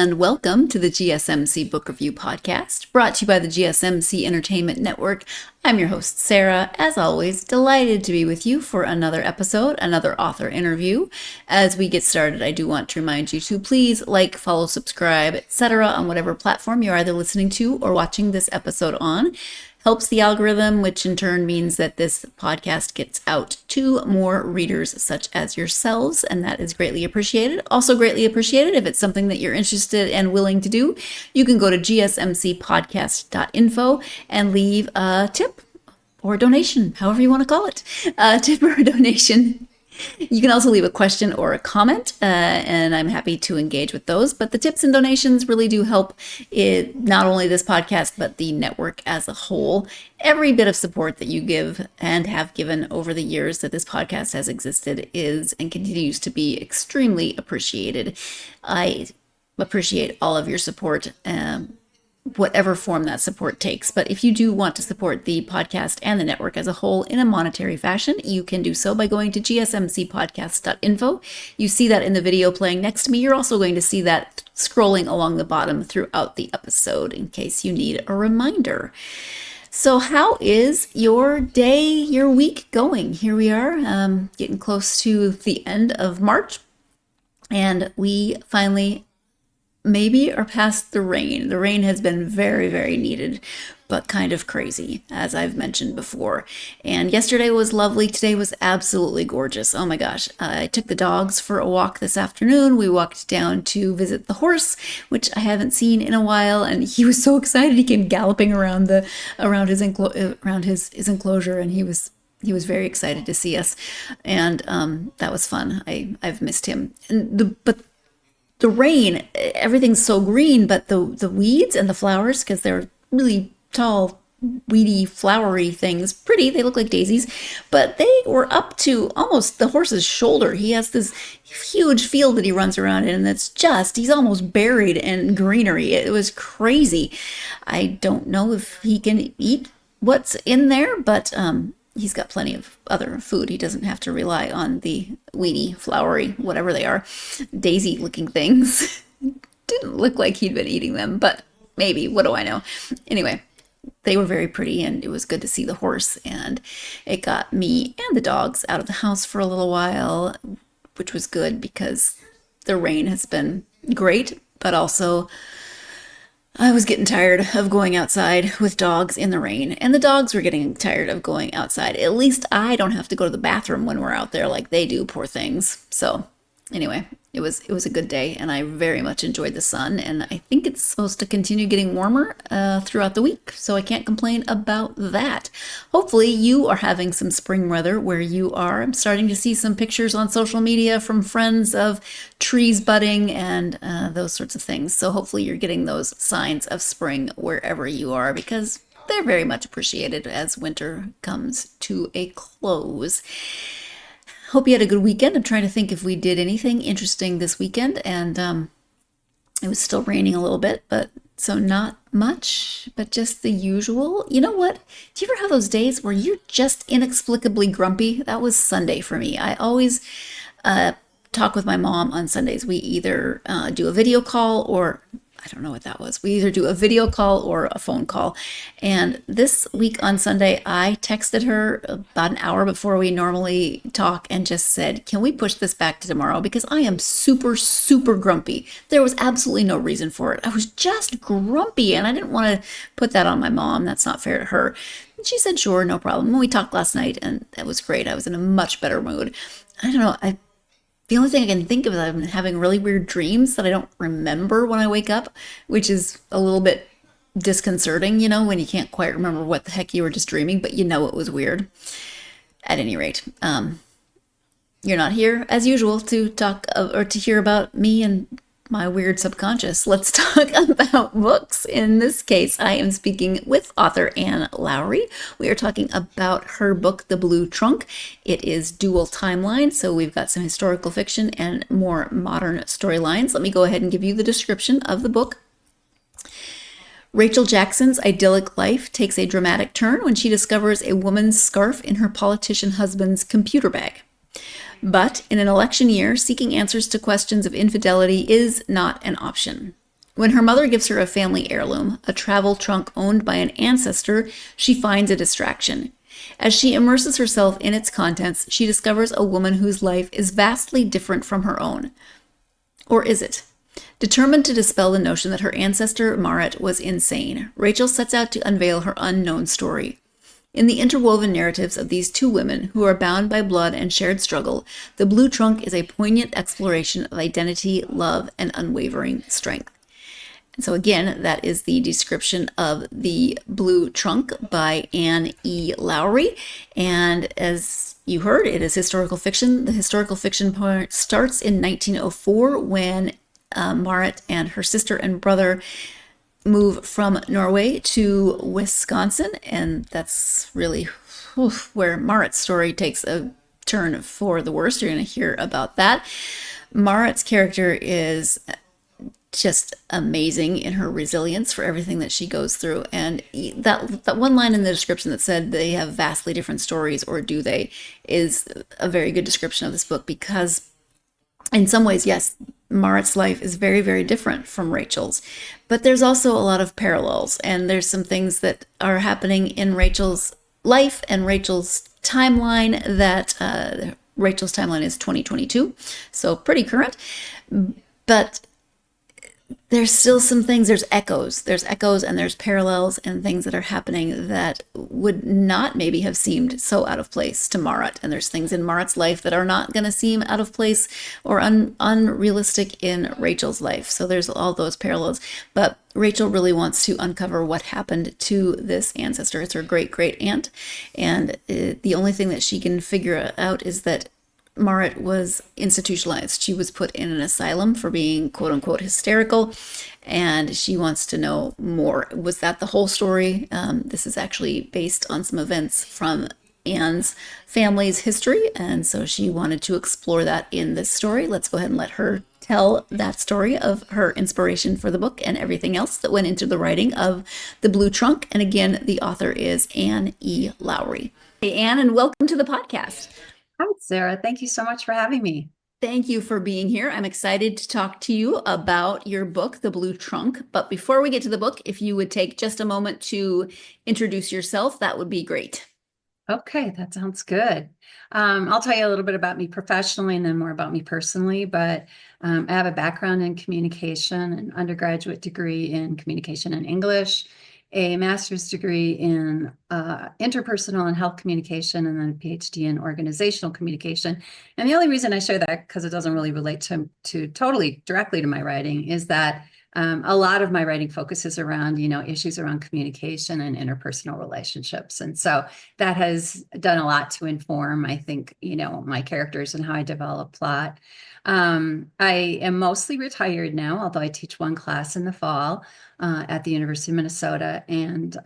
and welcome to the GSMC Book Review Podcast, brought to you by the GSMC Entertainment Network. I'm your host, Sarah. As always, delighted to be with you for another episode, another author interview. As we get started, I do want to remind you to please like, follow, subscribe, etc. on whatever platform you're either listening to or watching this episode on. Helps the algorithm, which in turn means that this podcast gets out to more readers such as yourselves, and that is greatly appreciated. Also greatly appreciated if it's something that you're interested and willing to do, you can go to gsmcpodcast.info and leave a tip or donation, however you want to call it, a tip or a donation. You can also leave a question or a comment, and I'm happy to engage with those. But the tips and donations really do help not only this podcast, but the network as a whole. Every bit of support that you give and have given over the years that this podcast has existed is and continues to be extremely appreciated. I appreciate all of your support, whatever form that support takes. But if you do want to support the podcast and the network as a whole in a monetary fashion, you can do so by going to gsmcpodcast.info. You see that in the video playing next to me. You're also going to see that scrolling along the bottom throughout the episode in case you need a reminder. So how is your day, your week going? Here we are, getting close to the end of March, and we finally maybe are past the rain. The rain has been very, very needed, but kind of crazy, as I've mentioned before. And yesterday was lovely. Today was absolutely gorgeous. Oh my gosh. I took the dogs for a walk this afternoon. We walked down to visit the horse, which I haven't seen in a while, and he was so excited. He came galloping around his enclosure, and he was very excited to see us, and that was fun. I've missed him. But the rain, everything's so green, but the weeds and the flowers, because they're really tall, weedy, flowery things, pretty, they look like daisies, but they were up to almost the horse's shoulder. He has this huge field that he runs around in, and he's almost buried in greenery. It was crazy. I don't know if he can eat what's in there, but he's got plenty of other food. He doesn't have to rely on the weedy, flowery, whatever they are, daisy-looking things. Didn't look like he'd been eating them, but maybe. What do I know? Anyway, they were very pretty, and it was good to see the horse, and it got me and the dogs out of the house for a little while, which was good because the rain has been great, but also I was getting tired of going outside with dogs in the rain, and the dogs were getting tired of going outside. At least I don't have to go to the bathroom when we're out there like they do, poor things. So anyway, it was a good day, and I very much enjoyed the sun, and I think it's supposed to continue getting warmer throughout the week, so I can't complain about that. Hopefully you are having some spring weather where you are. I'm starting to see some pictures on social media from friends of trees budding and those sorts of things, so hopefully you're getting those signs of spring wherever you are, because they're very much appreciated as winter comes to a close. Hope you had a good weekend. I'm trying to think if we did anything interesting this weekend, and it was still raining a little bit, but so not much, but just the usual. You know what? Do you ever have those days where you're just inexplicably grumpy? That was Sunday for me. I always talk with my mom on Sundays. We either do a video call or I don't know what that was. We either do a video call or a phone call. And this week on Sunday, I texted her about an hour before we normally talk and just said, can we push this back to tomorrow? Because I am super, super grumpy. There was absolutely no reason for it. I was just grumpy, and I didn't want to put that on my mom. That's not fair to her. And she said, sure, no problem. And we talked last night, and that was great. I was in a much better mood. I don't know. The only thing I can think of is I'm having really weird dreams that I don't remember when I wake up, which is a little bit disconcerting, when you can't quite remember what the heck you were just dreaming, but it was weird. At any rate, you're not here, as usual, to talk or to hear about me and my weird subconscious. Let's talk about books. In this case, I am speaking with author Anne Lowry. We are talking about her book, The Blue Trunk. It is dual timeline, so we've got some historical fiction and more modern storylines. Let me go ahead and give you the description of the book. Rachel Jackson's idyllic life takes a dramatic turn when she discovers a woman's scarf in her politician husband's computer bag. But in an election year, seeking answers to questions of infidelity is not an option. When her mother gives her a family heirloom, a travel trunk owned by an ancestor, she finds a distraction. As she immerses herself in its contents, she discovers a woman whose life is vastly different from her own. Or is it? Determined to dispel the notion that her ancestor, Marit, was insane, Rachel sets out to unveil her unknown story. In the interwoven narratives of these two women, who are bound by blood and shared struggle, The Blue Trunk is a poignant exploration of identity, love, and unwavering strength. And so again, that is the description of The Blue Trunk by Anne E. Lowry. And as you heard, it is historical fiction. The historical fiction part starts in 1904 when Marit and her sister and brother move from Norway to Wisconsin. And that's really where Marit's story takes a turn for the worst. You're going to hear about that. Marit's character is just amazing in her resilience for everything that she goes through. And that one line in the description that said they have vastly different stories, or do they, is a very good description of this book, because in some ways, yes, Marit's life is very, very different from Rachel's, but there's also a lot of parallels, and there's some things that are happening in Rachel's life and Rachel's timeline that Rachel's timeline is 2022, so pretty current, but there's still some things, there's echoes and there's parallels and things that are happening that would not maybe have seemed so out of place to Marit. And there's things in Marit's life that are not going to seem out of place or unrealistic in Rachel's life. So there's all those parallels. But Rachel really wants to uncover what happened to this ancestor. It's her great great aunt. And the only thing that she can figure out is that Marit was institutionalized. She was put in an asylum for being quote unquote hysterical, and she wants to know more. Was that the whole story? This is actually based on some events from Anne's family's history, and so she wanted to explore that in this story. Let's go ahead and let her tell that story of her inspiration for the book and everything else that went into the writing of The Blue Trunk. And again, the author is Anne E. Lowry. Hey, Anne, and welcome to the podcast. Hi, Sarah. Thank you so much for having me. Thank you for being here. I'm excited to talk to you about your book, The Blue Trunk. But before we get to the book, if you would take just a moment to introduce yourself, that would be great. Okay, that sounds good. I'll tell you a little bit about me professionally and then more about me personally, but I have a background in communication, an undergraduate degree in communication and English, a master's degree in interpersonal and health communication, and then a PhD in organizational communication. And the only reason I share that, because it doesn't really relate to totally directly to my writing, is that a lot of my writing focuses around, issues around communication and interpersonal relationships. And so that has done a lot to inform, I think, my characters and how I develop plot. I am mostly retired now, although I teach one class in the fall at the University of Minnesota. And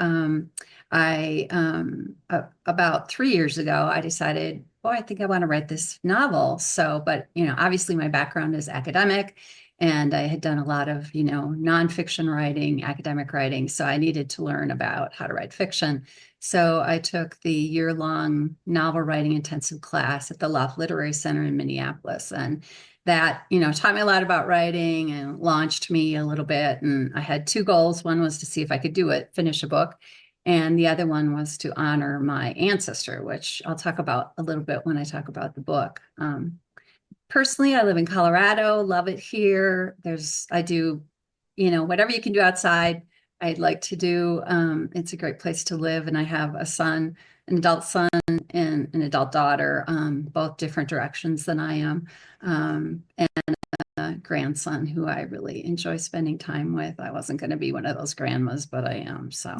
about 3 years ago, I decided, I think I want to write this novel. So, but, obviously my background is academic, and I had done a lot of, nonfiction writing, academic writing. So I needed to learn about how to write fiction. So I took the year-long novel writing intensive class at the Lowry Literary Center in Minneapolis. And that, taught me a lot about writing and launched me a little bit. And I had two goals. One was to see if I could do it, finish a book. And the other one was to honor my ancestor, which I'll talk about a little bit when I talk about the book. Personally, I live in Colorado, love it here. I do, whatever you can do outside, I'd like to do. It's a great place to live. And I have a son, an adult son and an adult daughter, both different directions than I am. And a grandson who I really enjoy spending time with. I wasn't going to be one of those grandmas, but I am. So,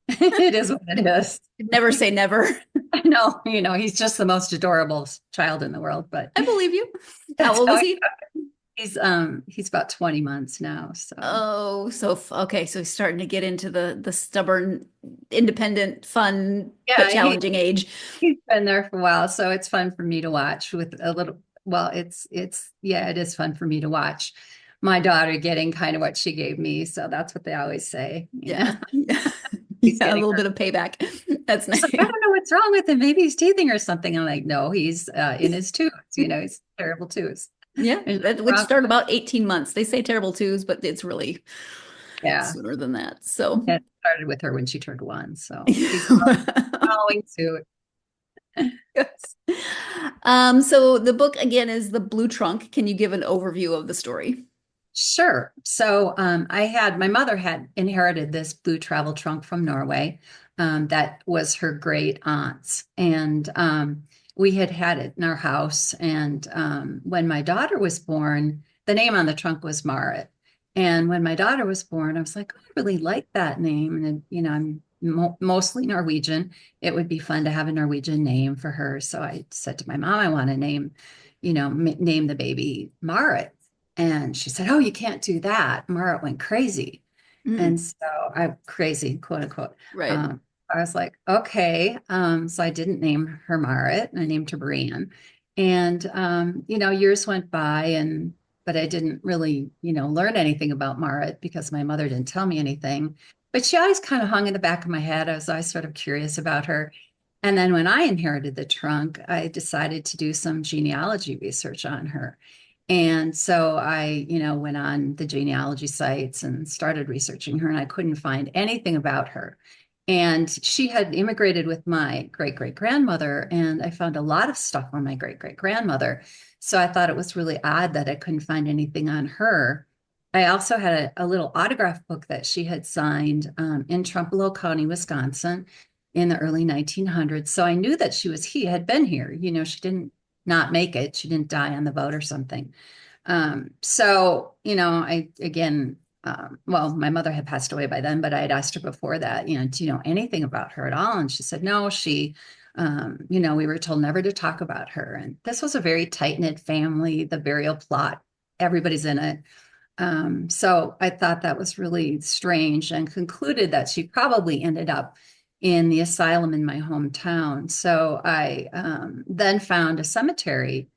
it is what it is. Never say never. I know, he's just the most adorable child in the world, but I believe you. How old is he? He's about 20 months now. So okay. So he's starting to get into the stubborn, independent, fun, yeah, but challenging age. He's been there for a while, so it's fun for me to watch with a little. Well, it is fun for me to watch my daughter getting kind of what she gave me. So that's what they always say. Yeah. Yeah, a little bit of payback. That's nice. So I don't know what's wrong with him. Maybe he's teething or something. I'm like, no, he's in his tooth. He's terrible tooth. Yeah, And which start about 18 months. They say terrible twos, but it's really yeah, sooner than that. So, it started with her when she turned 1. So she's following suit. yes. So the book again is The Blue Trunk. Can you give an overview of the story? Sure. So my mother had inherited this blue travel trunk from Norway. That was her great aunt's. And we had had it in our house. And when my daughter was born, the name on the trunk was Marit. And when my daughter was born, I was like, "Oh, I really like that name." And, I'm mostly Norwegian. It would be fun to have a Norwegian name for her. So I said to my mom, I want to name the baby Marit. And she said, "Oh, you can't do that." Marit went crazy. And Mm, so I'm crazy, quote unquote. right. Um, I was like, okay. So I didn't name her Marit, and I named her Brienne. And years went by, but I didn't really, learn anything about Marit because my mother didn't tell me anything. But she always kind of hung in the back of my head. I was always sort of curious about her. And then when I inherited the trunk, I decided to do some genealogy research on her. And so I, went on the genealogy sites and started researching her, and I couldn't find anything about her. And she had immigrated with my great great grandmother, and I found a lot of stuff on my great great grandmother. So I thought it was really odd that I couldn't find anything on her. I also had a little autograph book that she had signed in Trumpelow County, Wisconsin, in the early 1900s. So I knew that he had been here. She didn't not make it. She didn't die on the boat or something. I again, well, my mother had passed away by then, but I had asked her before that, do you know anything about her at all? And she said, no, we were told never to talk about her. And this was a very tight-knit family, the burial plot, everybody's in it. So I thought that was really strange and concluded that she probably ended up in the asylum in my hometown. So I then found a cemetery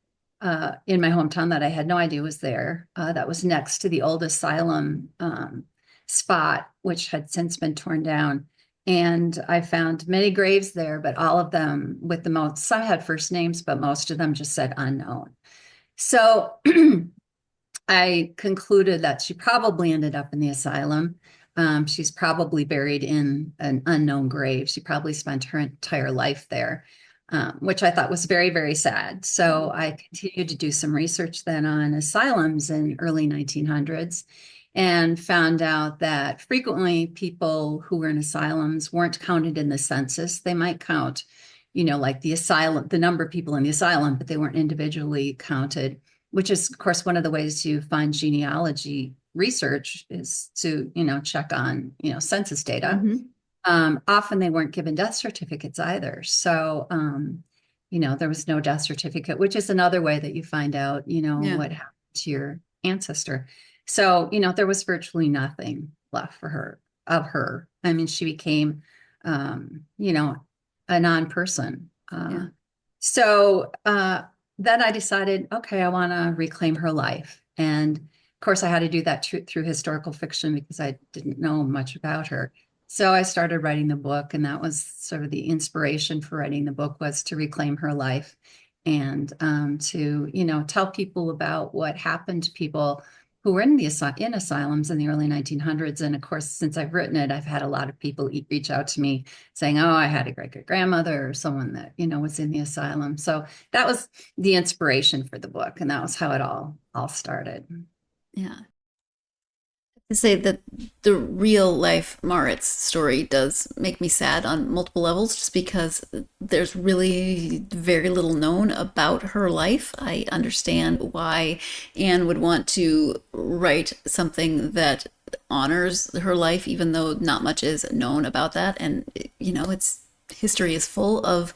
in my hometown that I had no idea was there. That was next to the old asylum spot, which had since been torn down. And I found many graves there, but all of them with some had first names, but most of them just said unknown. So I concluded that she probably ended up in the asylum. She's probably buried in an unknown grave. She probably spent her entire life there, which I thought was very, very sad. So I continued to do some research then on asylums in early 1900s and found out that frequently people who were in asylums weren't counted in the census. They might count, like the number of people in the asylum, but they weren't individually counted, which is, of course, one of the ways to find genealogy research is to, check on, census data. Hmm. Often they weren't given death certificates either. So, there was no death certificate, which is another way that you find out, Yeah. what happened to your ancestor. So, there was virtually nothing left for her of her. I mean, she became, a non-person. Yeah. So then I decided, okay, I want to reclaim her life. And of course, I had to do that through historical fiction because I didn't know much about her. So I started writing the book, and that was sort of the inspiration for writing the book, was to reclaim her life and to, tell people about what happened to people who were in asylums in the early 1900s. And of course, since I've written it, I've had a lot of people reach out to me saying, "Oh, I had a great great grandmother or someone that was in the asylum." So that was the inspiration for the book, and that was how it all started. Yeah. To say that the real life Marit's story does make me sad on multiple levels just because there's really very little known about her life. I understand why Anne would want to write something that honors her life, even though not much is known about that. And, it's history is full of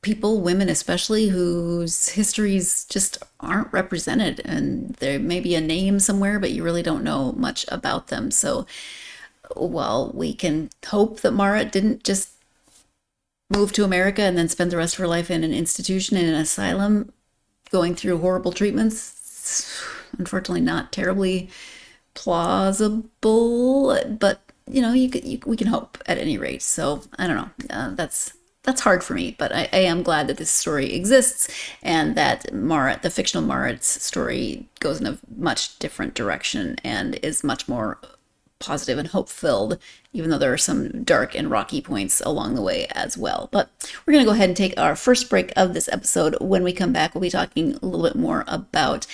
people, women especially, whose histories just aren't represented. And there may be a name somewhere, but you really don't know much about them. So, while we can hope that Mara didn't just move to America and then spend the rest of her life in an institution, in an asylum, going through horrible treatments, unfortunately not terribly plausible, but we can hope at any rate. So I don't know. That's that's hard for me, but I am glad that this story exists and that Marit, the fictional Marit's story, goes in a much different direction and is much more positive and hope filled, even though there are some dark and rocky points along the way as well. But we're going to go ahead and take our first break of this episode. When we come back, we'll be talking a little bit more about.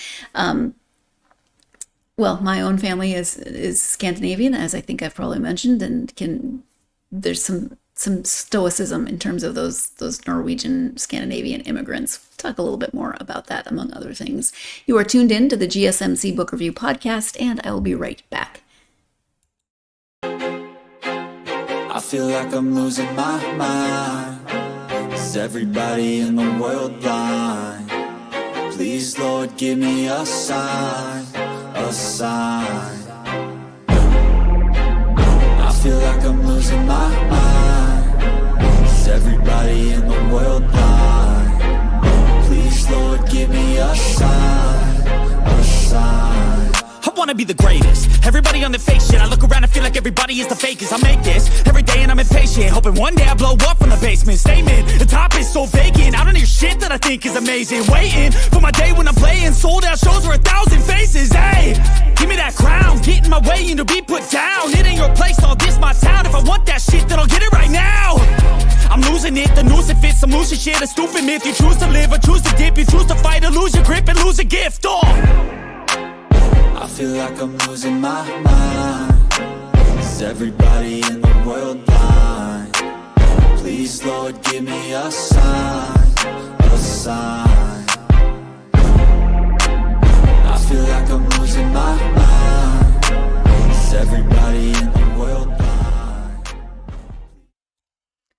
Well, my own family is Scandinavian, as I think I've probably mentioned, and there's some stoicism in terms of those Norwegian Scandinavian immigrants. Talk a little bit more about that, among other things. You are tuned in to the GSMC Book Review podcast, and I will be right back. I feel like I'm losing my mind. Is everybody in the world blind? Please, Lord, give me a sign, a sign. I feel like I'm losing my mind. Is everybody in the world blind? Please, Lord, give me a sign, a sign. I wanna be the greatest. Everybody on the fake shit. I look around and feel like everybody is the fakest. I make this every day and I'm impatient, hoping one day I blow up from the basement. Statement, the top is so vacant. I don't hear shit that I think is amazing. Waiting for my day when I'm playing sold out shows for 1,000 faces. Hey, give me that crown, get in my way and to be put down. It ain't your place, all this my town. If I want that shit, then I'll get it right now. I'm losing it, the noose it fits. I'm losing shit, a stupid myth. You choose to live or choose to dip. You choose to fight or lose your grip and lose a gift. I feel like I'm losing my mind. Is everybody in the world blind? Please, Lord, give me a sign, a sign. I feel like I'm losing my mind. Is everybody in the world blind?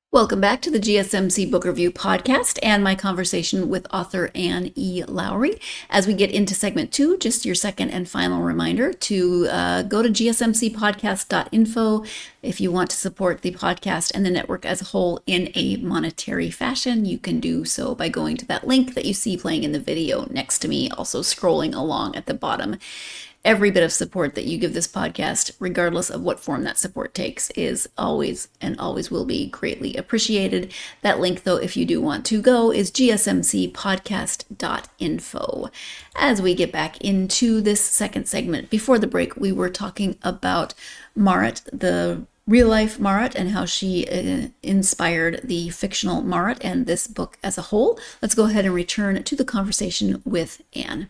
Welcome back to the GSMC Book Review podcast and my conversation with author Anne E. Lowry. As we get into segment 2, just your second and final reminder to go to gsmcpodcast.info if you want to support the podcast and the network as a whole in a monetary fashion. You can do so by going to that link that you see playing in the video next to me, also scrolling along at the bottom. Every bit of support that you give this podcast, regardless of what form that support takes, is always and always will be greatly appreciated. That link, though, if you do want to go, is gsmcpodcast.info. As we get back into this second segment, before the break, we were talking about Marit, the real-life Marit, and how she inspired the fictional Marit and this book as a whole. Let's go ahead and return to the conversation with Anne.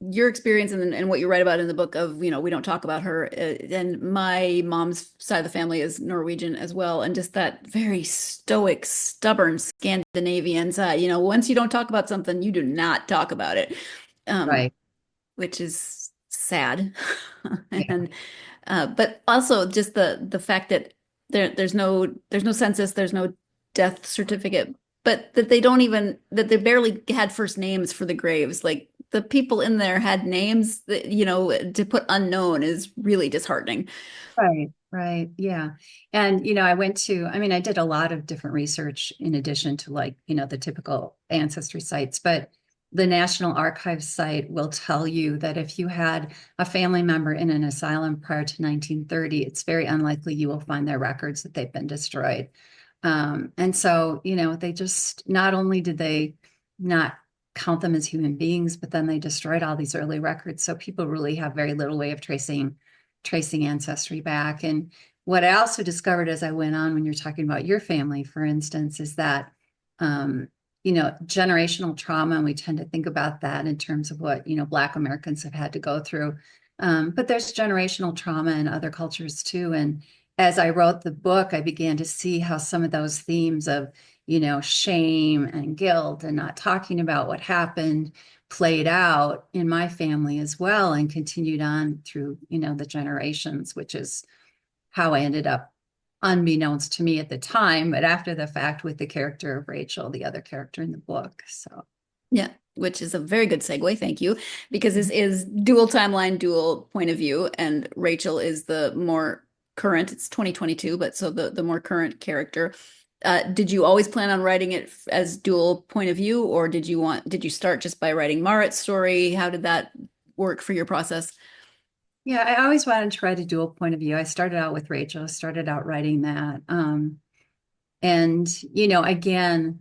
Your experience and what you write about in the book of, we don't talk about her. And my mom's side of the family is Norwegian as well. And just that very stoic, stubborn Scandinavian side, once you don't talk about something, you do not talk about it. Right. Which is sad. And, but also just the fact that there's no census, there's no death certificate, but that they barely had first names for the graves. Like, the people in there had names that, to put unknown is really disheartening. Right. Yeah. And, I did a lot of different research in addition to the typical ancestry sites, but the National Archives site will tell you that if you had a family member in an asylum prior to 1930, it's very unlikely you will find their records, that they've been destroyed. And so, they just, not only did they not count them as human beings, but then they destroyed all these early records. So people really have very little way of tracing ancestry back. And what I also discovered as I went on, when you're talking about your family, for instance, is that, generational trauma, and we tend to think about that in terms of what, Black Americans have had to go through. But there's generational trauma in other cultures too. And as I wrote the book, I began to see how some of those themes of, shame and guilt and not talking about what happened played out in my family as well, and continued on through, the generations, which is how I ended up, unbeknownst to me at the time, but after the fact, with the character of Rachel, the other character in the book. So, yeah, which is a very good segue. Thank you. Because this is dual timeline, dual point of view, and Rachel is the more current. It's 2022, but so the more current character. Did you always plan on writing it as dual point of view, or did you start just by writing Marit's story? How did that work for your process? Yeah, I always wanted to write a dual point of view. I started out with Rachel, started out writing that. And, again,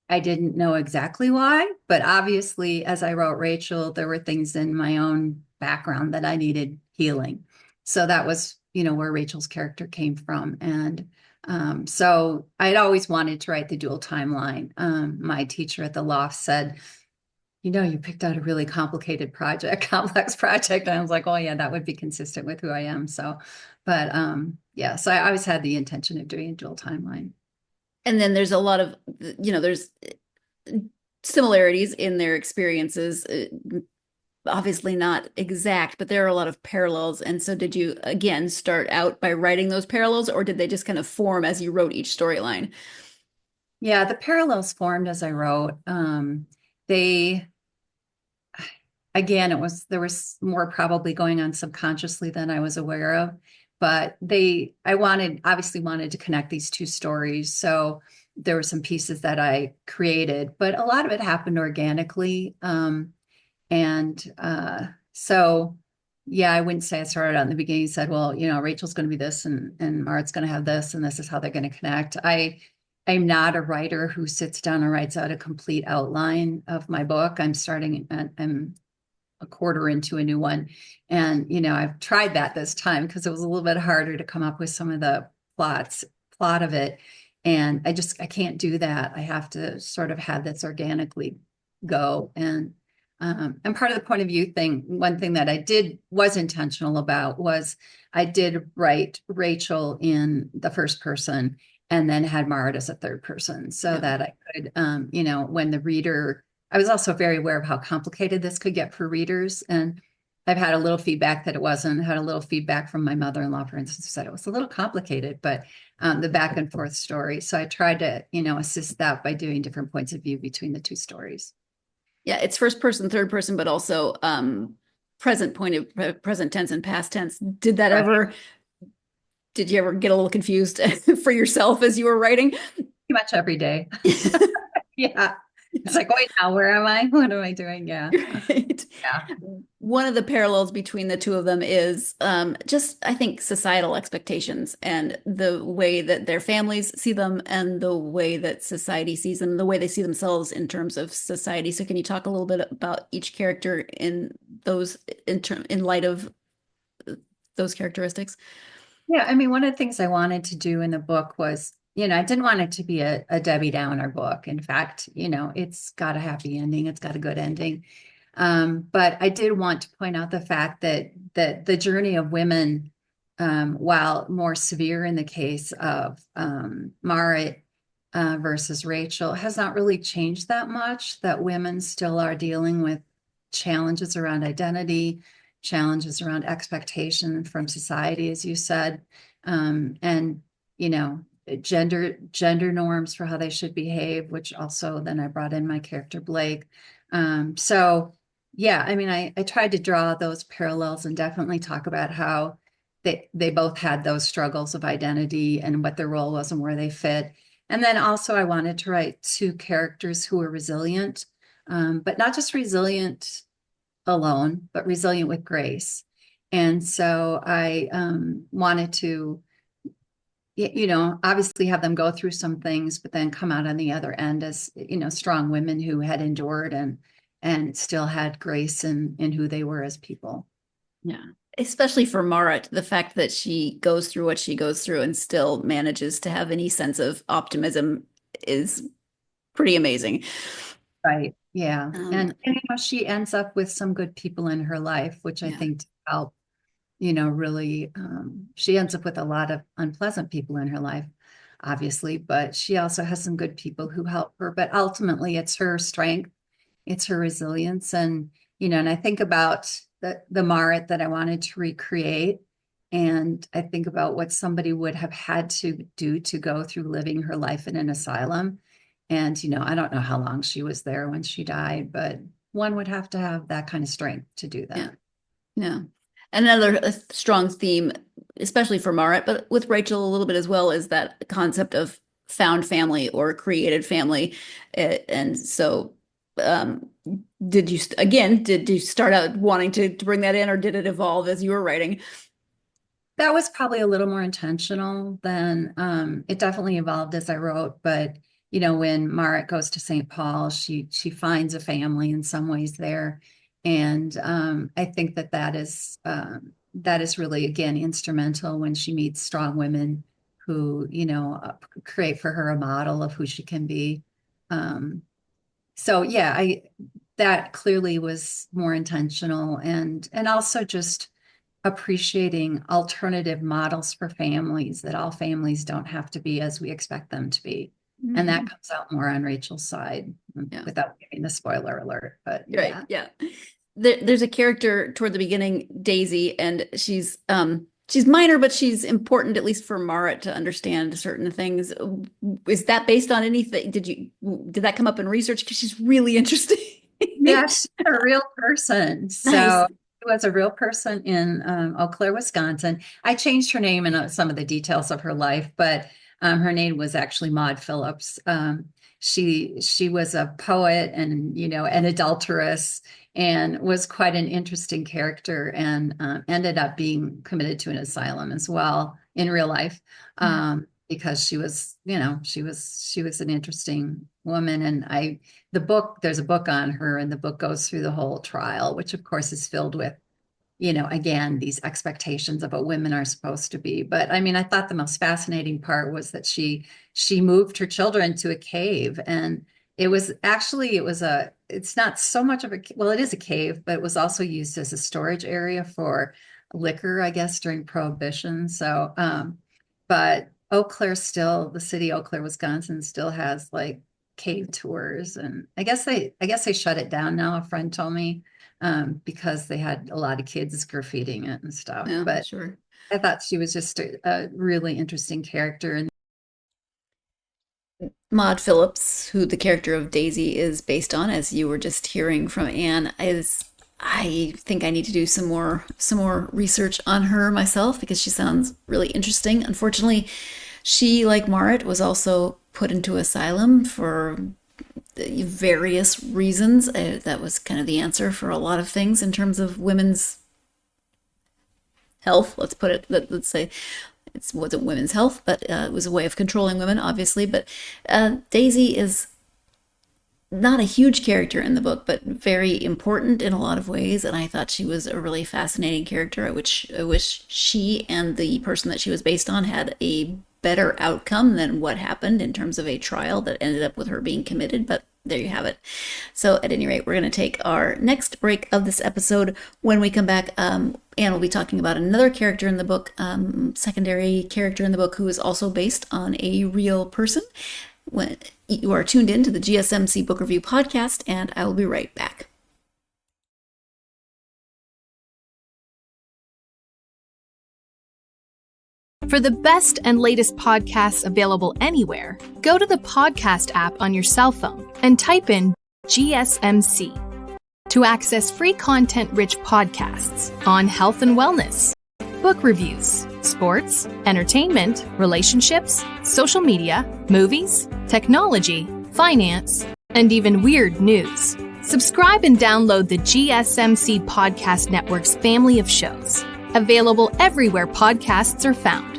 I didn't know exactly why, but obviously, as I wrote Rachel, there were things in my own background that I needed healing. So that was, where Rachel's character came from. And so I'd always wanted to write the dual timeline. My teacher at the loft said, you picked out a really complicated project, complex project. And I was like, oh yeah, that would be consistent with who I am. So, but yeah, so I always had the intention of doing a dual timeline. And then there's a lot of, there's similarities in their experiences. Obviously not exact, but there are a lot of parallels. And so did you, again, start out by writing those parallels, or did they just kind of form as you wrote each storyline? Yeah, the parallels formed as I wrote. They, again, there was more probably going on subconsciously than I was aware of, but I obviously wanted to connect these two stories. So there were some pieces that I created, but a lot of it happened organically. So, yeah, I wouldn't say I started out in the beginning and said, well, Rachel's going to be this and Marit's going to have this, and this is how they're going to connect. I'm not a writer who sits down and writes out a complete outline of my book. I'm a quarter into a new one. And, I've tried that this time because it was a little bit harder to come up with some of the plot of it. And I can't do that. I have to sort of have this organically go. And part of the point of view thing, one thing that was intentional about was I did write Rachel in the first person and then had Marit as a third person so that I could, when the reader, I was also very aware of how complicated this could get for readers. And I've had a little feedback that it wasn't, had a little feedback from my mother-in-law, for instance, who said it was a little complicated, but the back and forth story. So I tried to, assist that by doing different points of view between the two stories. Yeah, it's first person, third person, but also present tense and past tense. Did you ever get a little confused for yourself as you were writing? Pretty much every day. Yeah. It's like, wait, now where am I? What am I doing? Yeah. Right. Yeah. One of the parallels between the two of them is just, I think, societal expectations and the way that their families see them and the way that society sees them, the way they see themselves in terms of society. So can you talk a little bit about each character in light of those characteristics? Yeah. I mean, one of the things I wanted to do in the book was, I didn't want it to be a Debbie Downer book. In fact, it's got a happy ending. It's got a good ending. But I did want to point out the fact that the journey of women, while more severe in the case of Marit versus Rachel, has not really changed that much, that women still are dealing with challenges around identity, challenges around expectation from society, as you said, and, gender norms for how they should behave, which also then I brought in my character Blake. So yeah, I mean, I tried to draw those parallels and definitely talk about how they both had those struggles of identity and what their role was and where they fit. And then also I wanted to write two characters who were resilient, but not just resilient alone, but resilient with grace. And so I wanted to, obviously have them go through some things, but then come out on the other end as, strong women who had endured and still had grace in who they were as people. Yeah. Especially for Marit, the fact that she goes through what she goes through and still manages to have any sense of optimism is pretty amazing. Right. Yeah. And she ends up with some good people in her life, which I think help, really, she ends up with a lot of unpleasant people in her life, obviously, but she also has some good people who help her. But ultimately, it's her strength, it's her resilience. And, and I think about the Marit that I wanted to recreate. And I think about what somebody would have had to do to go through living her life in an asylum. And, I don't know how long she was there when she died, but one would have to have that kind of strength to do that. Yeah. Another strong theme, especially for Marit, but with Rachel a little bit as well, is that concept of found family or created family. And so did you start out wanting to bring that in, or did it evolve as you were writing? that was probably a little more intentional than it definitely evolved as I wrote. But when Marit goes to St. Paul, she finds a family in some ways there, and I think that is really, again, instrumental when she meets strong women who create for her a model of who she can be. So yeah, that clearly was more intentional, and also just appreciating alternative models for families, that all families don't have to be as we expect them to be. And that comes out more on Rachel's side, without giving the spoiler alert. But right, yeah. There's a character toward the beginning, Daisy, and she's minor, but she's important, at least for Marit to understand certain things. Is that based on anything? Did that come up in research? Because she's really interesting. Yes, a real person. So Nice. it was a real person in Eau Claire, Wisconsin. I changed her name and some of the details of her life, but her name was actually Maud Phillips. She was a poet and an adulteress, and was quite an interesting character, and ended up being committed to an asylum as well in real life. Because she was an interesting woman. And there's a book on her, and the book goes through the whole trial, which of course is filled with, again, these expectations of what women are supposed to be. But I mean, I thought the most fascinating part was that she moved her children to a cave, and it's not so much of it is a cave, but it was also used as a storage area for liquor, I guess, during Prohibition. So, but Eau Claire the city Eau Claire, Wisconsin still has like cave tours, and I guess they shut it down now. A friend told me, because they had a lot of kids graffitiing it and stuff. Yeah, but sure. I thought she was just a really interesting character. And Maud Phillips, who the character of Daisy is based on, as you were just hearing from Anne, I think I need to do some more research on her myself, because she sounds really interesting. Unfortunately, she, like Marit, was also put into asylum for various reasons. That was kind of the answer for a lot of things in terms of women's health. Let's say it wasn't women's health, but it was a way of controlling women, obviously. But Daisy is not a huge character in the book, but very important in a lot of ways. And I thought she was a really fascinating character. I wish she and the person that she was based on had a better outcome than what happened in terms of a trial that ended up with her being committed. But there you have it. So at any rate, we're going to take our next break of this episode. When we come back, Anne will be talking about another character in the book, secondary character in the book, who is also based on a real person. When you are tuned in to the GSMC Book Review Podcast, and I will be right back. For the best and latest podcasts available anywhere, go to the podcast app on your cell phone and type in GSMC to access free content-rich podcasts on health and wellness, book reviews, sports, entertainment, relationships, social media, movies, technology, finance, and even weird news. Subscribe and download the GSMC Podcast Network's family of shows, available everywhere podcasts are found.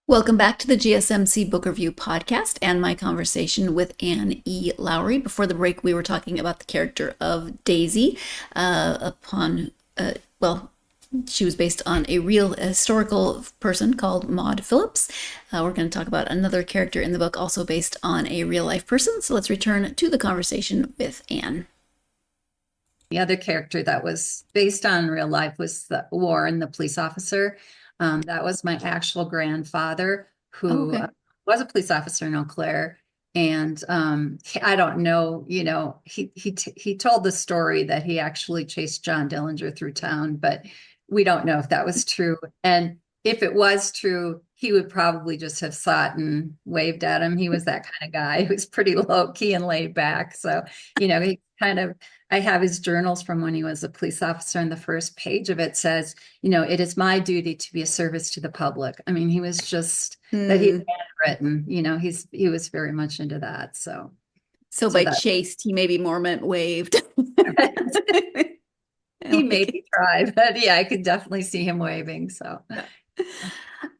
Welcome back to the GSMC Book Review Podcast and my conversation with Anne E. Lowry. Before the break, we were talking about the character of Daisy, she was based on a real historical person called Maud Phillips. We're going to talk about another character in the book also based on a real life person. So let's return to the conversation with Anne. The other character that was based on real life was Warren, the police officer. That was my actual grandfather, who was a police officer in Eau Claire. And I don't know, he told the story that he actually chased John Dillinger through town, but we don't know if that was true. And if it was true, he would probably just have sought and waved at him. He was that kind of guy who was pretty low key and laid back. So, he I have his journals from when he was a police officer, and the first page of it says, it is my duty to be a service to the public. I mean, he was just that he had written, he was very much into that. So by chased, he maybe more meant waved. He made me try, but yeah, I could definitely see him waving. So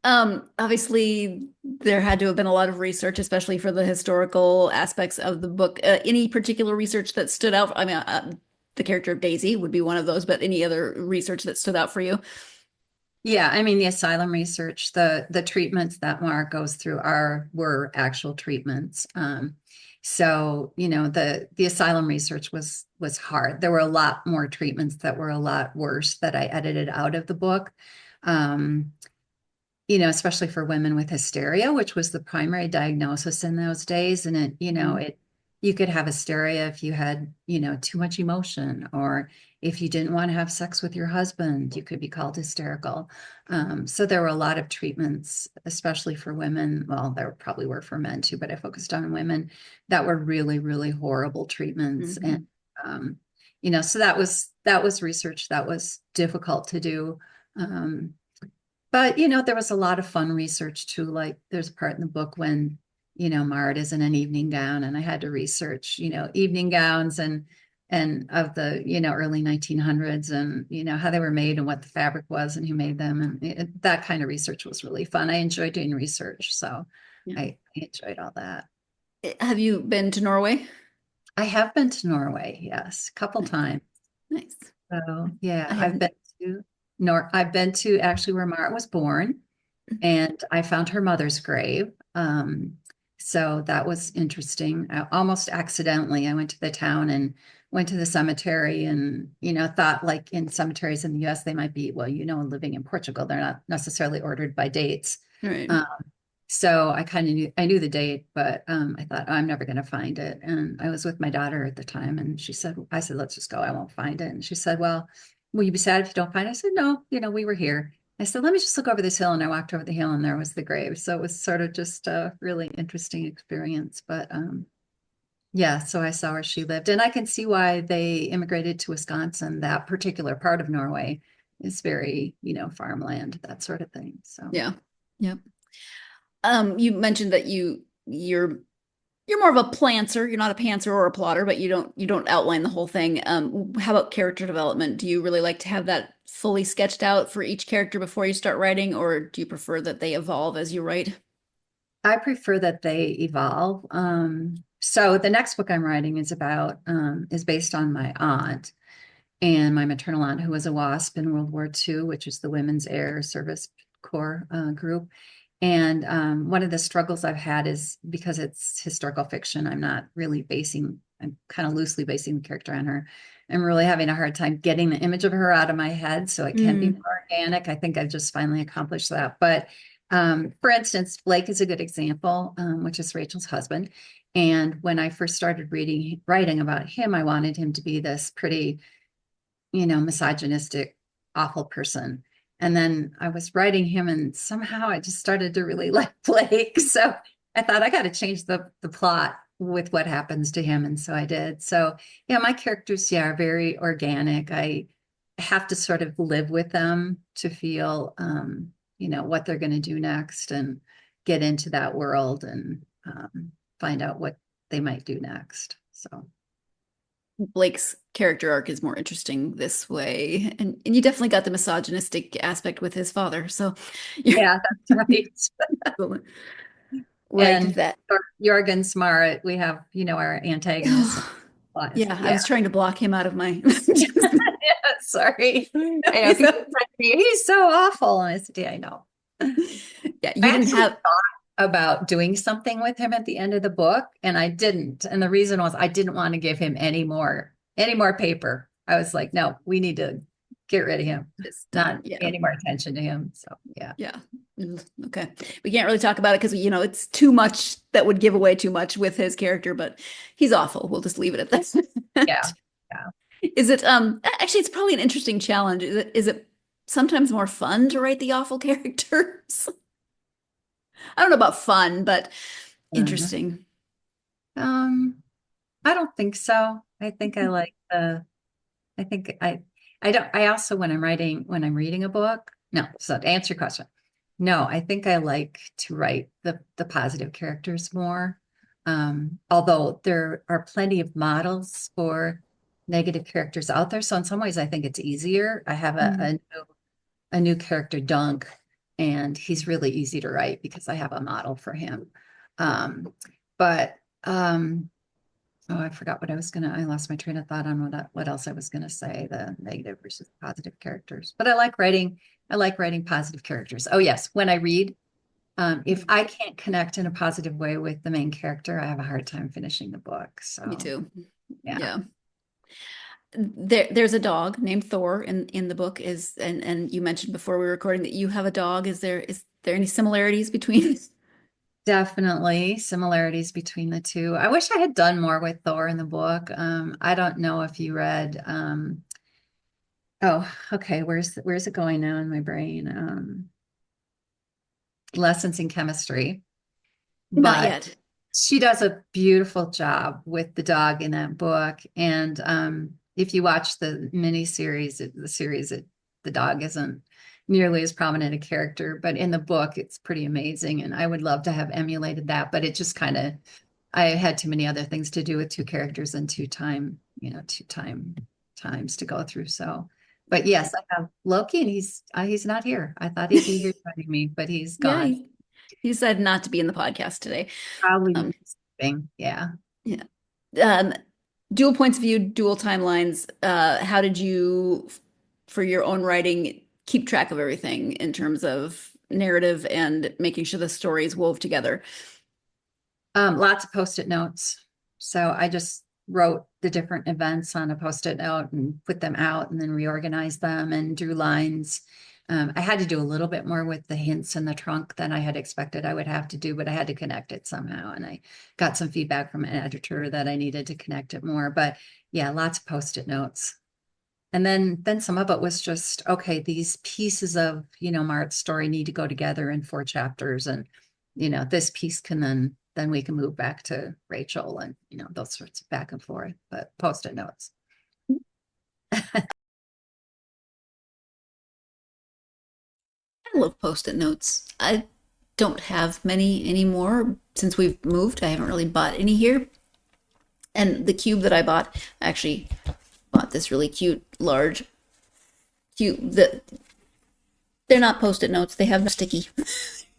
Obviously, there had to have been a lot of research, especially for the historical aspects of the book. Any particular research that stood out? I mean, the character of Daisy would be one of those, but any other research that stood out for you? yeah, I mean the asylum research, the treatments that Mark goes through were actual treatments. So the asylum research was hard. There were a lot more treatments that were a lot worse that I edited out of the book. Um, especially for women with hysteria, which was the primary diagnosis in those days. And you could have hysteria if you had, too much emotion, or if you didn't want to have sex with your husband, you could be called hysterical. So there were a lot of treatments, especially for women. Well, there probably were for men too, but I focused on women that were really, really horrible treatments. Mhm. And, so that was research that was difficult to do. But there was a lot of fun research too. Like there's a part in the book when, Marit is in an evening gown, and I had to research, evening gowns and of the, early 1900s, and how they were made and what the fabric was and who made them. And that kind of research was really fun. I enjoyed doing research, so Yeah. I enjoyed all that. Have you been to Norway? I have been to Norway, yes, a couple times. Nice. So yeah, I haven't. I've been to actually where Marit was born, and I found her mother's grave. So that was interesting. Almost accidentally, I went to the town and went to the cemetery, and thought like in cemeteries in the US they might be, well, living in Portugal, they're not necessarily ordered by dates. Right. So I kind of knew the date, but I thought, oh, I'm never going to find it. And I was with my daughter at the time, and I said, let's just go. I won't find it. And she said, well, will you be sad if you don't find it? I said, no, we were here. I said, let me just look over this hill. And I walked over the hill, and there was the grave. So it was sort of just a really interesting experience. But yeah, so I saw where she lived, and I can see why they immigrated to Wisconsin. That particular part of Norway is very, farmland, that sort of thing. So Yeah. Yep. You mentioned that you're more of a plantser. You're not a pantser or a plotter, but you don't outline the whole thing. How about character development? Do you really like to have that fully sketched out for each character before you start writing, or do you prefer that they evolve as you write? I prefer that they evolve. So the next book I'm writing is based on my aunt and my maternal aunt, who was a WASP in World War II, which is the Women's Air Service Corps group. And one of the struggles I've had is because it's historical fiction, I'm kind of loosely basing the character on her. I'm really having a hard time getting the image of her out of my head so it can be more organic. I think I've just finally accomplished that. But for instance, Blake is a good example, which is Rachel's husband. And when I first started writing about him, I wanted him to be this pretty, misogynistic, awful person. And then I was writing him, and somehow I just started to really like Blake. So I thought I got to change the plot with what happens to him. And so I did. So yeah, my characters, are very organic. I have to sort of live with them to feel, what they're going to do next, and get into that world, and find out what they might do next. So Blake's character arc is more interesting this way, and you definitely got the misogynistic aspect with his father. So yeah, that's right. like And that. Jorgen Smarit, we have, our antagonist. Yeah, I was trying to block him out of my. Yeah, sorry. I know, people said to me, he's so awful. And I said, yeah, I know. Yeah, you I didn't actually have. thought about doing something with him at the end of the book, and I didn't. And the reason was I didn't want to give him any more paper. I was like, no, we need to get rid of him. Just not Yeah. any more attention to him. So yeah. Yeah. Okay. We can't really talk about it because it's too much that would give away too much with his character, but he's awful. We'll just leave it at that. Yeah. Yeah. Is it actually it's probably an interesting challenge. Is it sometimes more fun to write the awful characters? I don't know about fun, but interesting. I don't think so. I think I like I think I don't, I also, when I'm reading a book, no, so to answer your question, no, I think I like to write the positive characters more. Although there are plenty of models for negative characters out there. So in some ways, I think it's easier. I have Mm. a new character, Dunk, and he's really easy to write because I have a model for him. But oh, I forgot what I lost my train of thought on what else I was gonna say, the negative versus positive characters. But I like writing positive characters. Oh yes, when I read, if I can't connect in a positive way with the main character, I have a hard time finishing the book. So Me too. yeah. Yeah. There's a dog named Thor in the book, and you mentioned before we were recording that you have a dog. Is there any similarities between? Definitely similarities between the two. I wish I had done more with Thor in the book. I don't know if you read, oh, okay, where's it going now in my brain? Lessons in Chemistry. Not But yet. she does a beautiful job with the dog in that book. And if you watch the series, the dog isn't nearly as prominent a character, but in the book, it's pretty amazing. And I would love to have emulated that, but it just I had too many other things to do with two characters and two times to go through. So, but yes, I have Loki, and he's not here. I thought he'd be here joining me, but he's Yeah, gone. he decided not to be in the podcast today. Probably sleeping. Yeah. Yeah. Dual points of view, dual timelines. How did you, for your own writing, keep track of everything in terms of narrative and making sure the stories wove together? Lots of Post-it notes. So I just wrote the different events on a Post-it note and put them out and then reorganized them and drew lines. I had to do a little bit more with the hints in the trunk than I had expected I would have to do, but I had to connect it somehow. And I got some feedback from an editor that I needed to connect it more. But yeah, lots of Post-it notes. And then some of it was just, okay, these pieces of, Marit's story need to go together in 4 chapters. And, this piece can then we can move back to Rachel and, those sorts of back and forth, but Post-it notes. I love Post-it notes. I don't have many anymore since we've moved. I haven't really bought any here. And the cube that I bought, I actually bought this really cute, large cube. They're not Post-it notes. They have sticky,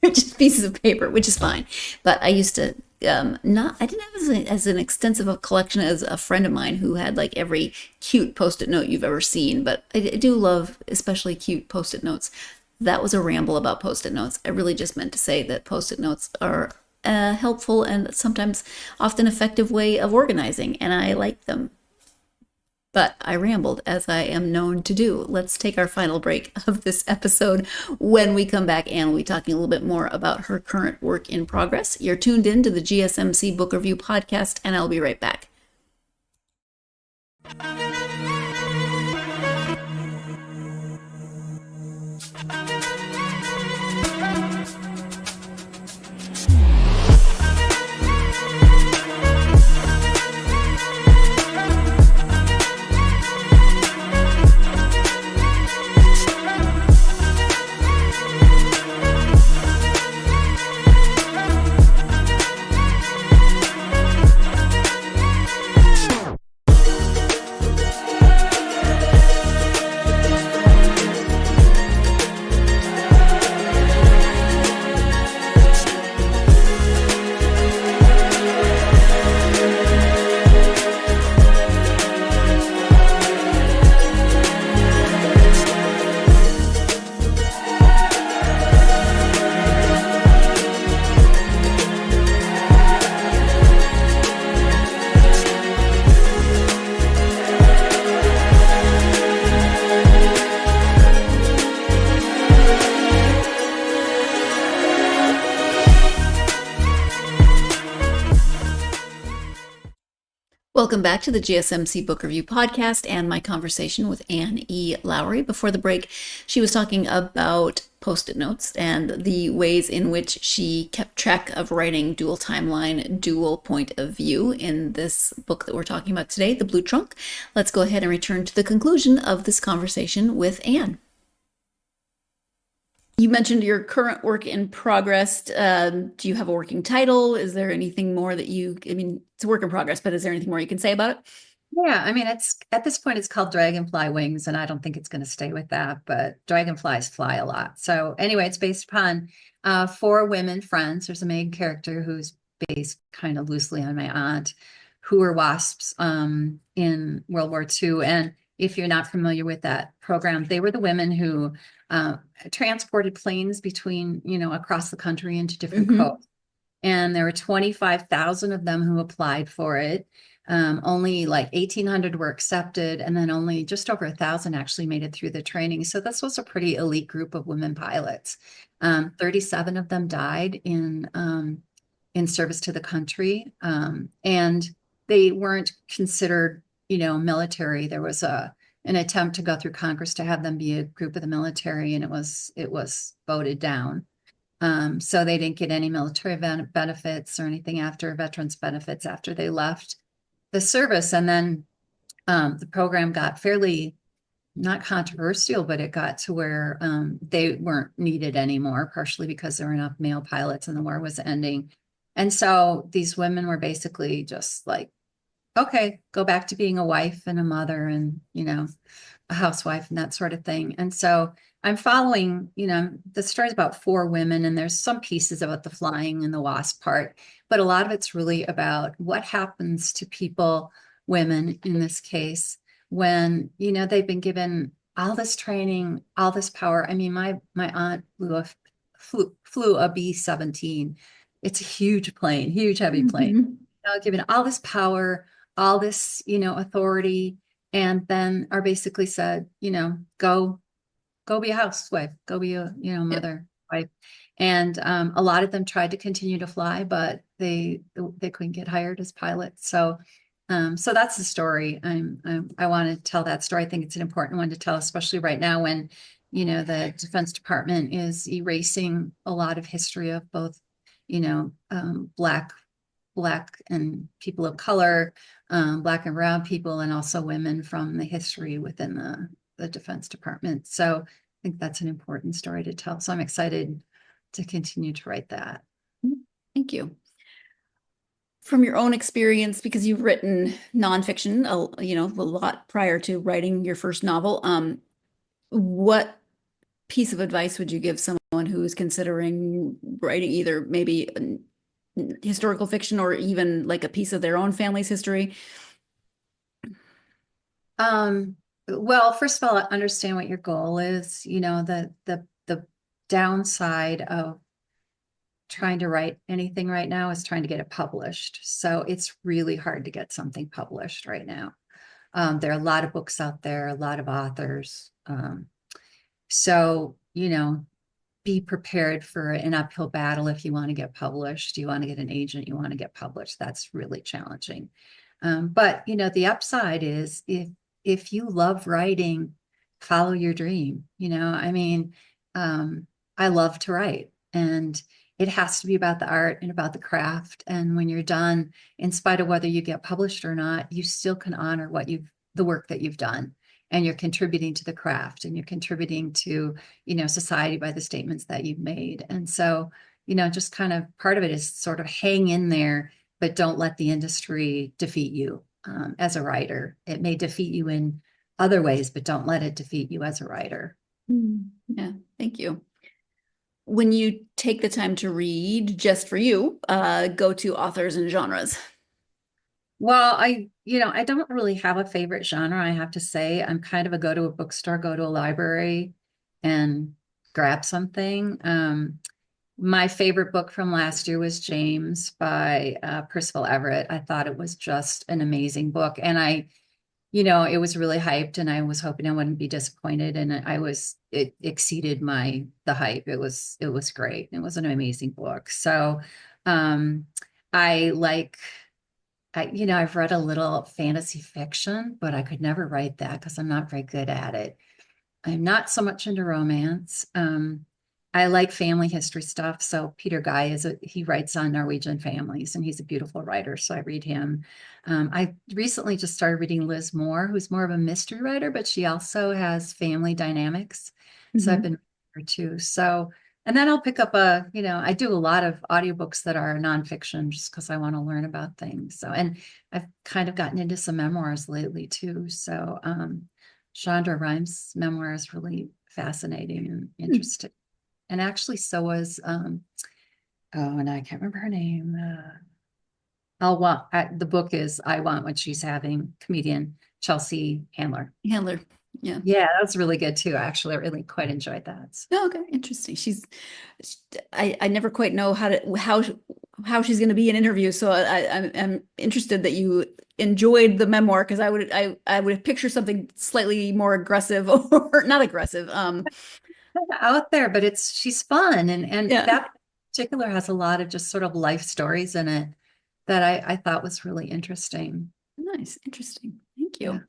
just pieces of paper, which is fine. But I used to I didn't have as an extensive a collection as a friend of mine who had like every cute Post-it note you've ever seen. But I do love especially cute Post-it notes. That was a ramble about Post-it notes. I really just meant to say that Post-it notes are a helpful and sometimes often effective way of organizing, and I like them. But I rambled, as I am known to do. Let's take our final break of this episode. When we come back, Anne will be talking a little bit more about her current work in progress. You're tuned in to the GSMC Book Review Podcast, and I'll be right back. Welcome back to the GSMC Book Review Podcast and my conversation with Anne E. Lowry. Before the break, she was talking about Post-it notes and the ways in which she kept track of writing dual timeline, dual point of view in this book that we're talking about today, The Blue Trunk. Let's go ahead and return to the conclusion of this conversation with Anne. You mentioned your current work in progress. Do you have a working title? Is there anything more that it's a work in progress, but is there anything more you can say about it? Yeah, I mean, it's at this point it's called Dragonfly Wings, and I don't think it's going to stay with that, but dragonflies fly a lot. So anyway, it's based upon four women friends. There's a main character who's based kind of loosely on my aunt, who were wasps in World War II. And if you're not familiar with that program, they were the women who transported planes between, across the country into different coasts. And there were 25,000 of them who applied for it. Only like 1,800 were accepted, and then only just over 1,000 actually made it through the training. So this was a pretty elite group of women pilots. 37 of them died in service to the country, and they weren't considered, military. There was an attempt to go through Congress to have them be a group of the military, and it was voted down. So they didn't get any military benefits or anything after veterans benefits after they left the service. And then the program got fairly not controversial, but it got to where they weren't needed anymore, partially because there were enough male pilots and the war was ending. And so these women were basically just like, okay, go back to being a wife and a mother and, a housewife and that sort of thing. And so I'm following, the story's about four women, and there's some pieces about the flying and the wasp part, but a lot of it's really about what happens to people, women in this case, when, they've been given all this training, all this power. I mean, my aunt flew a B-17. It's a huge plane, huge, heavy plane. Given all this power, all this, authority, and then are basically said, go be a housewife, go be a, mother, wife. And a lot of them tried to continue to fly, but they couldn't get hired as pilots. So that's the story. I want to tell that story. I think it's an important one to tell, especially right now when, the Defense Department is erasing a lot of history of both, Black and people of color, Black and brown people, and also women from the history within the Defense Department. So I think that's an important story to tell. So I'm excited to continue to write that. Thank you. From your own experience, because you've written nonfiction, a lot prior to writing your first novel, what piece of advice would you give someone who's considering writing either maybe historical fiction or even like a piece of their own family's history? Well, first of all, understand what your goal is. The downside of trying to write anything right now is trying to get it published. So it's really hard to get something published right now. There are a lot of books out there, a lot of authors. So, be prepared for an uphill battle if you want to get published. You want to get an agent, you want to get published. That's really challenging. But, the upside is if you love writing, follow your dream. I love to write, and it has to be about the art and about the craft. And when you're done, in spite of whether you get published or not, you still can honor the work that you've done. And you're contributing to the craft, and you're contributing to, society by the statements that you've made. And so, just kind of part of it is sort of hang in there, but don't let the industry defeat you as a writer. It may defeat you in other ways, but don't let it defeat you as a writer. Yeah, thank you. When you take the time to read just for you, go to authors and genres. Well, I don't really have a favorite genre, I have to say. I'm kind of a go to a bookstore, go to a library and grab something. My favorite book from last year was James by Percival Everett. I thought it was just an amazing book. And it was really hyped, and I was hoping I wouldn't be disappointed. And it exceeded the hype. It was great. It was an amazing book. So I've read a little fantasy fiction, but I could never write that because I'm not very good at it. I'm not so much into romance. I like family history stuff. So Peter Guy he writes on Norwegian families, and he's a beautiful writer. So I read him. I recently just started reading Liz Moore, who's more of a mystery writer, but she also has family dynamics. So I've been reading her too. So And then I'll pick up I do a lot of audiobooks that are nonfiction just because I want to learn about things. So, and I've kind of gotten into some memoirs lately too. So, Chandra Rhimes' memoir is really fascinating and interesting. And actually, so was, and I can't remember her name. The book is I Want What She's Having, comedian Chelsea Handler. Handler. Yeah. Yeah, that was really good too. Actually, I really quite enjoyed that. So. Oh, okay, interesting. I never quite know how she's going to be in interviews. So I'm interested that you enjoyed the memoir, because I would picture something slightly more aggressive or not aggressive. Out there, but she's fun, and Yeah. that particular has a lot of just sort of life stories in it that I thought was really interesting. Nice, interesting. Thank you. Yeah.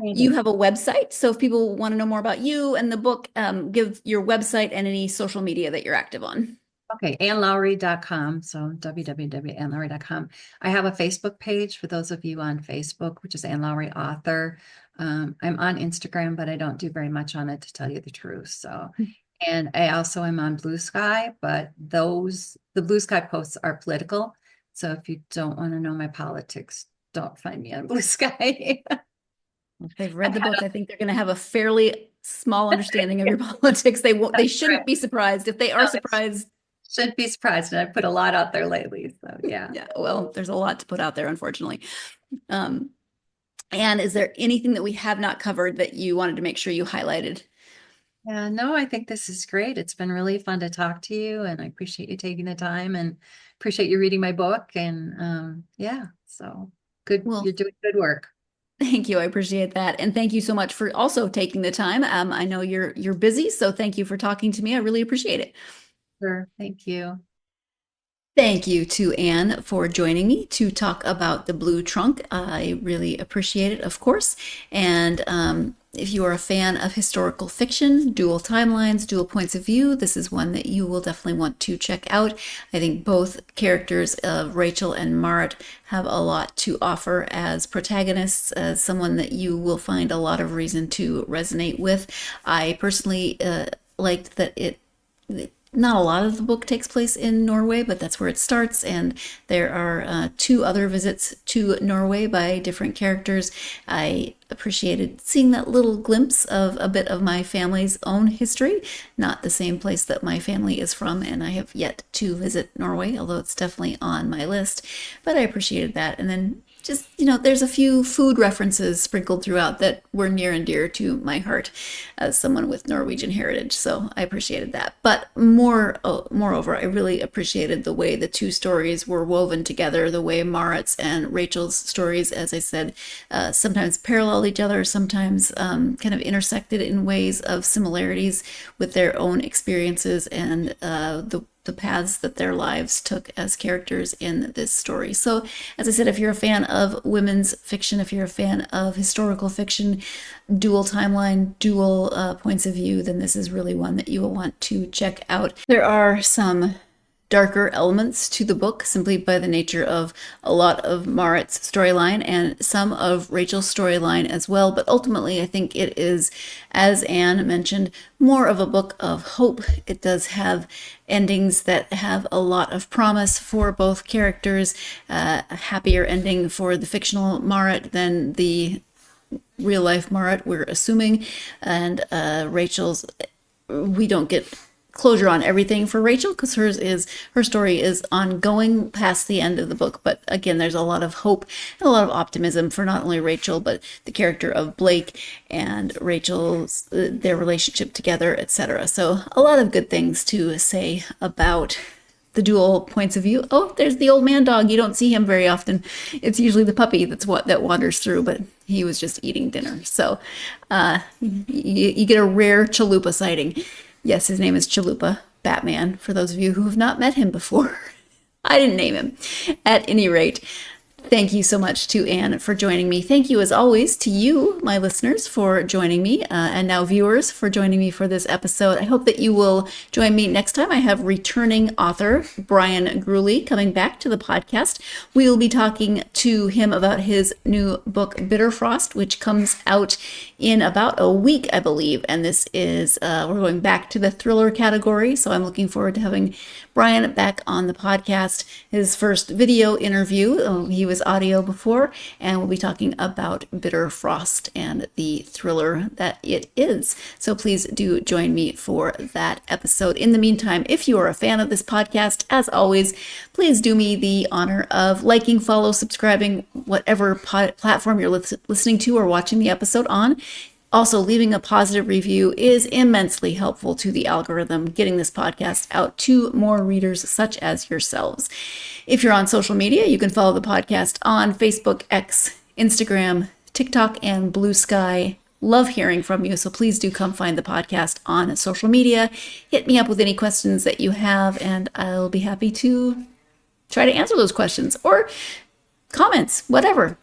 You have a website, so if people want to know more about you and the book, give your website and any social media that you're active on. Okay, AnnLowry.com, so www.annlowry.com. I have a Facebook page for those of you on Facebook, which is Ann Lowry Author. I'm on Instagram, but I don't do very much on it, to tell you the truth. So, and I also am on Blue Sky, but the Blue Sky posts are political. So if you don't want to know my politics, don't find me on Blue Sky. If they've read the book, I think they're going to have a fairly small understanding of your politics. They shouldn't be surprised. If they are surprised, shouldn't be surprised. And I put a lot out there lately. So yeah. Yeah. Well, there's a lot to put out there, unfortunately. And is there anything that we have not covered that you wanted to make sure you highlighted? Yeah, no, I think this is great. It's been really fun to talk to you, and I appreciate you taking the time and appreciate you reading my book. And yeah, so good. Well, you're doing good work. Thank you. I appreciate that. And thank you so much for also taking the time. I know you're busy, so thank you for talking to me. I really appreciate it. Sure. Thank you. Thank you to Anne for joining me to talk about The Blue Trunk. I really appreciate it, of course. And if you are a fan of historical fiction, dual timelines, dual points of view, this is one that you will definitely want to check out. I think both characters of Rachel and Marit have a lot to offer as protagonists, as someone that you will find a lot of reason to resonate with. I personally liked that not a lot of the book takes place in Norway, but that's where it starts. And there are 2 other visits to Norway by different characters. I appreciated seeing that little glimpse of a bit of my family's own history, not the same place that my family is from, and I have yet to visit Norway, although it's definitely on my list. But I appreciated that. And then just, there's a few food references sprinkled throughout that were near and dear to my heart as someone with Norwegian heritage. So I appreciated that. But moreover, I really appreciated the way the 2 stories were woven together, the way Marit's and Rachel's stories, as I said, sometimes paralleled each other, sometimes kind of intersected in ways of similarities with their own experiences and the paths that their lives took as characters in this story. So, as I said, if you're a fan of women's fiction, if you're a fan of historical fiction, dual timeline, dual points of view, then this is really one that you will want to check out. There are some darker elements to the book simply by the nature of a lot of Marit's storyline and some of Rachel's storyline as well. But ultimately, I think it is, as Anne mentioned, more of a book of hope. It does have endings that have a lot of promise for both characters, a happier ending for the fictional Marit than the real life Marit, we're assuming. And Rachel's, we don't get closure on everything for Rachel, because her story is ongoing past the end of the book. But again, there's a lot of hope and a lot of optimism for not only Rachel, but the character of Blake and Rachel's, their relationship together, etc. So a lot of good things to say about the dual points of view. Oh, there's the old man dog. You don't see him very often. It's usually the puppy that wanders through, but he was just eating dinner. So you get a rare chalupa sighting. Yes, his name is Chalupa Batman, for those of you who have not met him before. I didn't name him. At any rate, Thank you so much to Anne for joining me. Thank you, as always, to you, my listeners, for joining me, and now viewers for joining me for this episode. I hope that you will join me next time. I have returning author Brian Grewley coming back to the podcast. We will be talking to him about his new book, Bitter Frost, which comes out in about a week, I believe. And this is, we're going back to the thriller category. So I'm looking forward to having Brian back on the podcast. His first video interview, he was audio before, and we'll be talking about Bitter Frost and the thriller that it is. So please do join me for that episode. In the meantime, if you are a fan of this podcast, as always, please do me the honor of liking, follow, subscribing, whatever platform you're listening to or watching the episode on. Also, leaving a positive review is immensely helpful to the algorithm, getting this podcast out to more readers such as yourselves. If you're on social media, you can follow the podcast on Facebook, X, Instagram, TikTok, and Blue Sky. Love hearing from you, so please do come find the podcast on social media. Hit me up with any questions that you have, and I'll be happy to try to answer those questions or comments, whatever.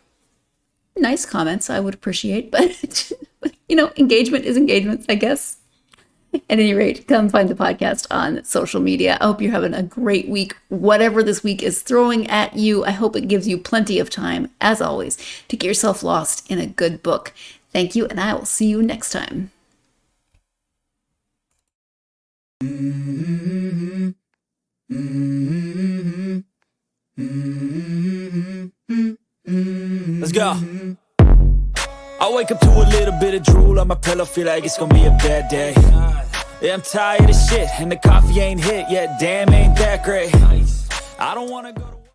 Nice comments I would appreciate, but engagement is engagement, I guess. At any rate, come find the podcast on social media. I hope you're having a great week, whatever this week is throwing at you. I hope it gives you plenty of time, as always, to get yourself lost in a good book. Thank you, and I will see you next time. Let's go. I wake up to a little bit of drool on my pillow, feel like it's gonna be a bad day. Yeah, I'm tired of shit, and the coffee ain't hit yet, damn, ain't that great. I don't wanna go to